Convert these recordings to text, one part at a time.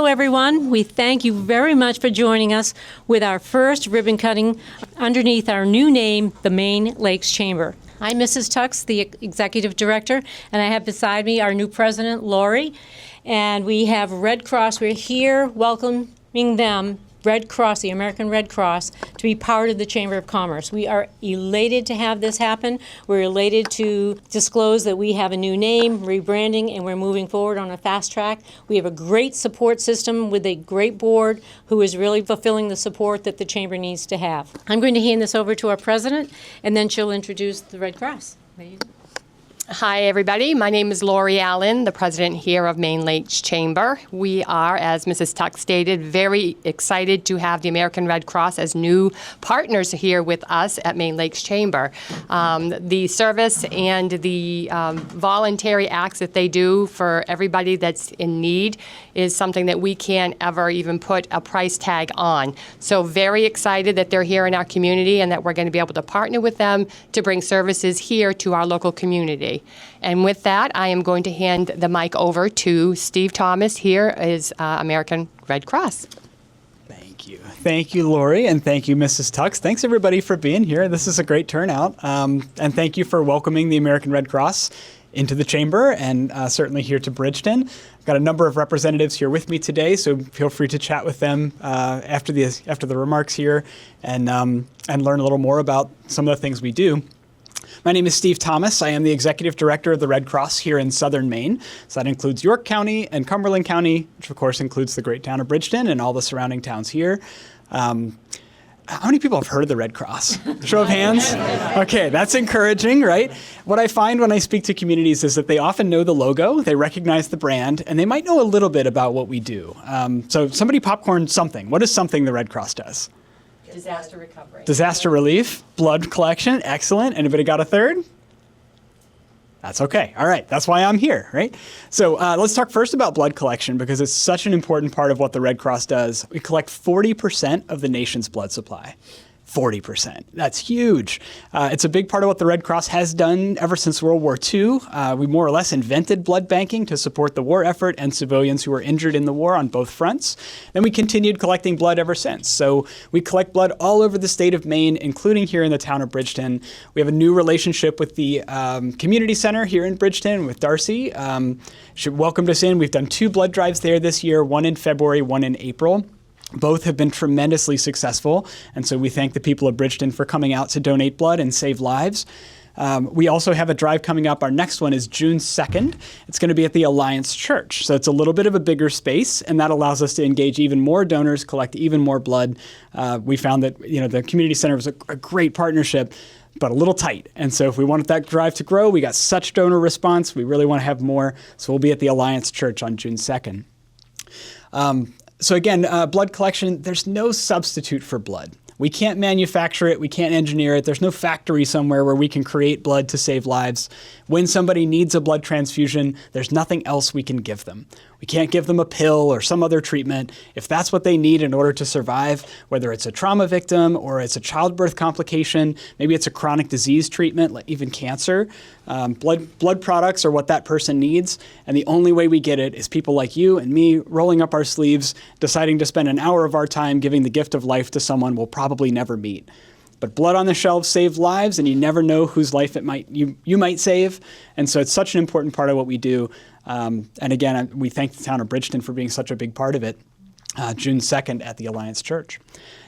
everyone. We thank you very much for joining us with our first ribbon cutting underneath our new name, the Maine Lakes Chamber. I'm Mrs. Tux, the Executive Director, and I have beside me our new President, Lori, and we have Red Cross. We're here welcoming them, Red Cross, the American Red Cross, to be part of the Chamber of Commerce. We are elated to have this happen. We're elated to disclose that we have a new name, rebranding, and we're moving forward on a fast track. We have a great support system with a great board who is really fulfilling the support that the Chamber needs to have. I'm going to hand this over to our president, and then she'll introduce the Red Cross. There you go. Hi, everybody. My name is Lori Allen, the president here of Maine Lakes Chamber. We are, as Mrs. Tuck stated, very excited to have the American Red Cross as new partners here with us at Maine Lakes Chamber. The service and the voluntary acts that they do for everybody that's in need is something that we can't ever even put a price tag on. So very excited that they're here in our community and that we're going to be able to partner with them to bring services here to our local community. And with that, I am going to hand the mic over to Steve Thomas. Here is American Red Cross. Thank you. Thank you, Lori, and thank you, Mrs. Tux. Thanks, everybody, for being here. This is a great turnout. And thank you for welcoming the American Red Cross into the Chamber and certainly here to Bridgeton. I've got a number of representatives here with me today, so feel free to chat with them after the remarks here and learn a little more about some of the things we do. My name is Steve Thomas. I am the Executive Director of the Red Cross here in southern Maine. So that includes York County and Cumberland County, which of course includes the great town of Bridgeton and all the surrounding towns here. How many people have heard of the Red Cross? Show of hands? Okay, that's encouraging, right? What I find when I speak to communities is that they often know the logo, they recognize the brand, and they might know a little bit about what we do. So somebody popcorn something. What is something the Red Cross does? Disaster recovery. Disaster relief, blood collection, excellent. Anybody got a third? That's okay. All right, that's why I'm here, right? So let's talk first about blood collection because it's such an important part of what the Red Cross does. We collect 40% of the nation's blood supply. 40%. That's huge. It's a big part of what the Red Cross has done ever since World War II. We more or less invented blood banking to support the war effort and civilians who were injured in the war on both fronts. Then we continued collecting blood ever since. So we collect blood all over the state of Maine, including here in the town of Bridgeton. We have a new relationship with the community center here in Bridgeton with Darcy. She welcomed us in. We've done 2 blood drives there this year, one in February, one in April. Both have been tremendously successful, and so we thank the people of Bridgeton for coming out to donate blood and save lives. We also have a drive coming up. Our next one is June 2nd. It's going to be at the Alliance Church, so it's a little bit of a bigger space, and that allows us to engage even more donors, collect even more blood. We found that the community center was a great partnership, but a little tight. And so if we wanted that drive to grow, we got such donor response. We really want to have more, so we'll be at the Alliance Church on June 2nd. So again, blood collection, there's no substitute for blood. We can't manufacture it. We can't engineer it. There's no factory somewhere where we can create blood to save lives. When somebody needs a blood transfusion, there's nothing else we can give them. We can't give them a pill or some other treatment. If that's what they need in order to survive, whether it's a trauma victim or it's a childbirth complication, maybe it's a chronic disease treatment, like even cancer, blood products are what that person needs. And the only way we get it is people like you and me rolling up our sleeves, deciding to spend an hour of our time giving the gift of life to someone we'll probably never meet. But blood on the shelves saves lives, and you never know whose life you might save. And so it's such an important part of what we do. And again, we thank the town of Bridgeton for being such a big part of it. June 2nd at the Alliance Church.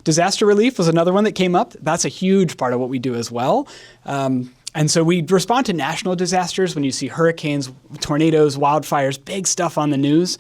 Disaster relief was another one that came up. That's a huge part of what we do as well. And so we respond to national disasters when you see hurricanes, tornadoes, wildfires, big stuff on the news.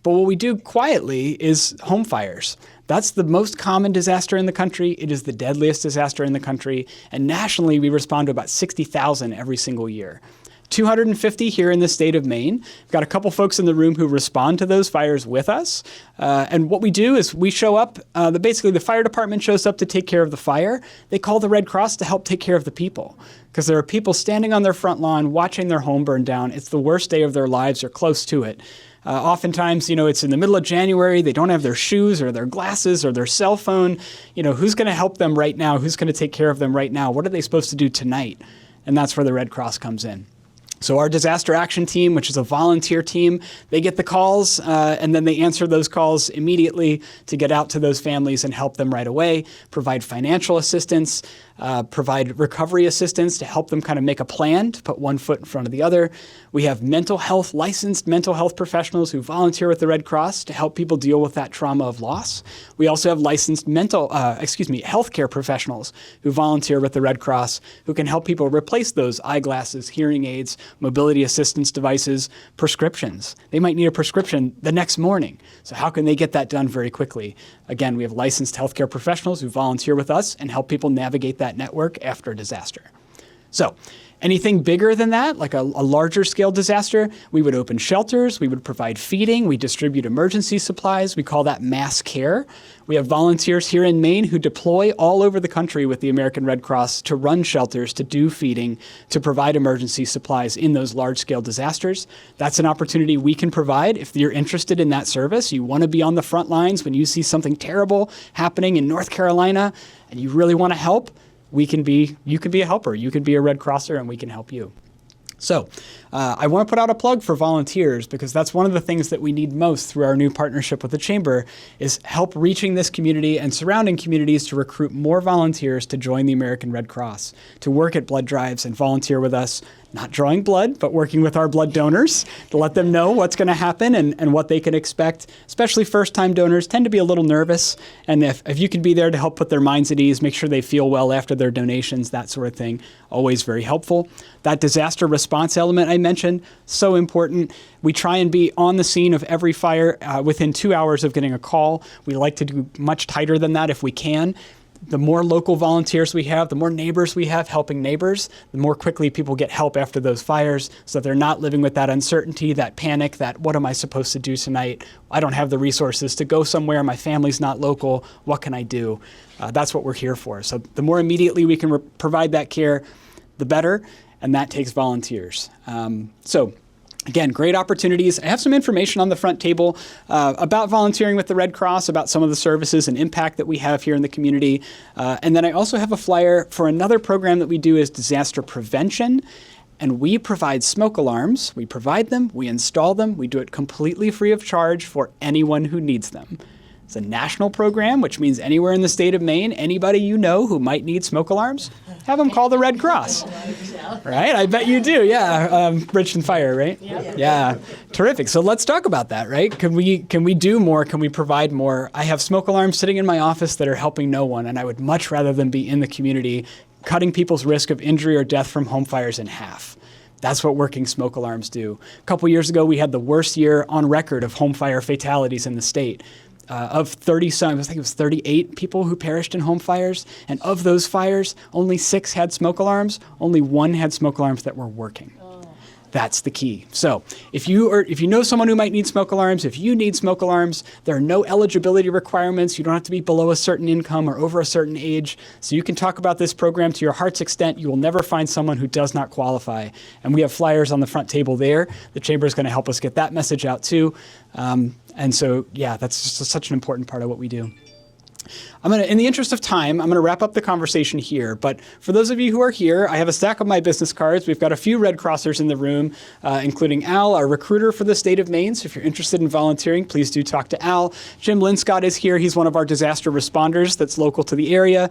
But what we do quietly is home fires. That's the most common disaster in the country. It is the deadliest disaster in the country. And nationally, we respond to about 60,000 every single year. 250 here in the state of Maine. We've got a couple folks in the room who respond to those fires with us. And what we do is we show up, basically the fire department shows up to take care of the fire. They call the Red Cross to help take care of the people. Because there are people standing on their front lawn watching their home burn down. It's the worst day of their lives or close to it. Oftentimes, it's in the middle of January. They don't have their shoes or their glasses or their cell phone. Who's going to help them right now? Who's going to take care of them right now? What are they supposed to do tonight? And that's where the Red Cross comes in. So our disaster action team, which is a volunteer team, they get the calls and then they answer those calls immediately to get out to those families and help them right away, provide financial assistance, provide recovery assistance to help them kind of make a plan to put one foot in front of the other. We have licensed mental health professionals who volunteer with the Red Cross to help people deal with that trauma of loss. We also have licensed healthcare professionals who volunteer with the Red Cross who can help people replace those eyeglasses, hearing aids, mobility assistance devices, prescriptions. They might need a prescription the next morning. So how can they get that done very quickly? Again, we have licensed healthcare professionals who volunteer with us and help people navigate that network after a disaster. So anything bigger than that, like a larger scale disaster, we would open shelters, we would provide feeding, we distribute emergency supplies, we call that mass care. We have volunteers here in Maine who deploy all over the country with the American Red Cross to run shelters, to do feeding, to provide emergency supplies in those large scale disasters. That's an opportunity we can provide. If you're interested in that service, you want to be on the front lines when you see something terrible happening in North Carolina and you really want to help, you can be a helper. You can be a Red Crosser and we can help you. So I want to put out a plug for volunteers because that's one of the things that we need most through our new partnership with the Chamber is help reaching this community and surrounding communities to recruit more volunteers to join the American Red Cross, to work at blood drives and volunteer with us, not drawing blood, but working with our blood donors to let them know what's going to happen and what they can expect. Especially first-time donors tend to be a little nervous, and if you can be there to help put their minds at ease, make sure they feel well after their donations, that sort of thing, always very helpful. That disaster response element I mentioned, so important. We try and be on the scene of every fire within 2 hours of getting a call. We like to do much tighter than that if we can. The more local volunteers we have, the more neighbors we have helping neighbors, the more quickly people get help after those fires so they're not living with that uncertainty, that panic, that what am I supposed to do tonight? I don't have the resources to go somewhere. My family's not local. What can I do? That's what we're here for. So the more immediately we can provide that care, the better, and that takes volunteers. Again, great opportunities. I have some information on the front table about volunteering with the Red Cross, about some of the services and impact that we have here in the community. And then I also have a flyer for another program that we do is disaster prevention. And we provide smoke alarms. We provide them, we install them, we do it completely free of charge for anyone who needs them. It's a national program, which means anywhere in the state of Maine, anybody you know who might need smoke alarms, have them call the Red Cross. Right? I bet you do. Yeah. Bridge and Fire, right? Yeah. Terrific. So let's talk about that, right? Can we do more? Can we provide more? I have smoke alarms sitting in my office that are helping no one, and I would much rather them be in the community, cutting people's risk of injury or death from home fires in half. That's what working smoke alarms do. A couple years ago, we had the worst year on record of home fire fatalities in the state. Of 30-some, I think it was 38 people who perished in home fires. And of those fires, only 6 had smoke alarms. Only 1 had smoke alarms that were working. That's the key. So if you know someone who might need smoke alarms, if you need smoke alarms, there are no eligibility requirements. You don't have to be below a certain income or over a certain age. So you can talk about this program to your heart's extent. You will never find someone who does not qualify. And we have flyers on the front table there. The Chamber is going to help us get that message out too. And so, yeah, that's just such an important part of what we do. In the interest of time, I'm going to wrap up the conversation here. But for those of you who are here, I have a stack of my business cards. We've got a few Red Crossers in the room, including Al, our recruiter for the state of Maine. So if you're interested in volunteering, please do talk to Al. Jim Linscott is here. He's one of our disaster responders that's local to the area.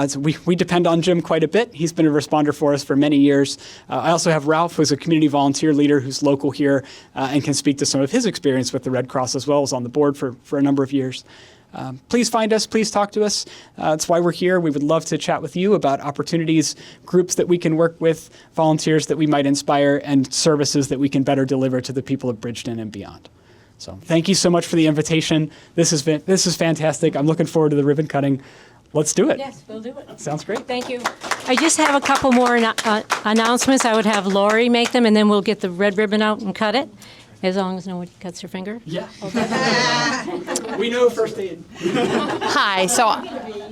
So we depend on Jim quite a bit. He's been a responder for us for many years. I also have Ralph, who's a community volunteer leader who's local here and can speak to some of his experience with the Red Cross as well as on the board for a number of years. Please find us, please talk to us. That's why we're here. We would love to chat with you about opportunities, groups that we can work with, volunteers that we might inspire, and services that we can better deliver to the people of Bridgeton and beyond. So thank you so much for the invitation. This is fantastic. I'm looking forward to the ribbon cutting. Let's do it. Yes, we'll do it. Sounds great. Thank you. I just have a couple more announcements. I would have Lori make them, and then we'll get the red ribbon out and cut it. As long as nobody cuts their finger. Yeah. We know first aid. Hi. So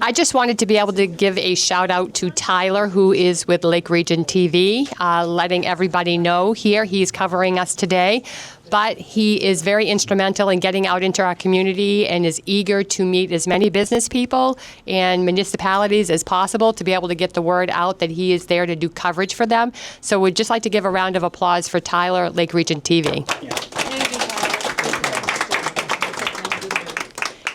I just wanted to be able to give a shout out to Tyler, who is with Lake Region TV, letting everybody know here he's covering us today. But he is very instrumental in getting out into our community and is eager to meet as many business people and municipalities as possible to be able to get the word out that he is there to do coverage for them. So we'd just like to give a round of applause for Tyler at Lake Region TV.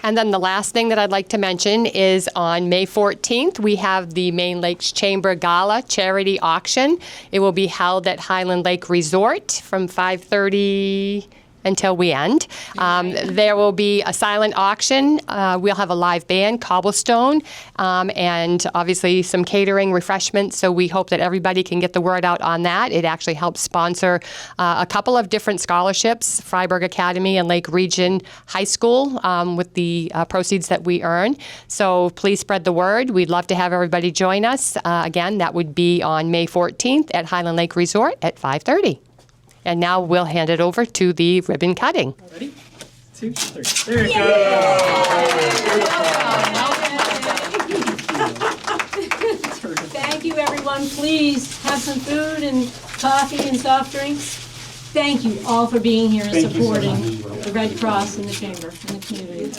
And then the last thing that I'd like to mention is on May 14th, we have the Maine Lakes Chamber Gala Charity Auction. It will be held at Highland Lake Resort from 5:30 until we end. There will be a silent auction. We'll have a live band, Cobblestone, and obviously some catering, refreshments. So we hope that everybody can get the word out on that. It actually helps sponsor a couple of different scholarships, Freiburg Academy and Lake Region High School, with the proceeds that we earn. So please spread the word. We'd love to have everybody join us. Again, that would be on May 14th at Highland Lake Resort at 5:30. And now we'll hand it over to the ribbon cutting. Ready? 2, 3. There you go. Thank you, everyone. Please have some food and coffee and soft drinks. Thank you all for being here and Thank you so supporting much. the Red Cross and the Chamber and the community.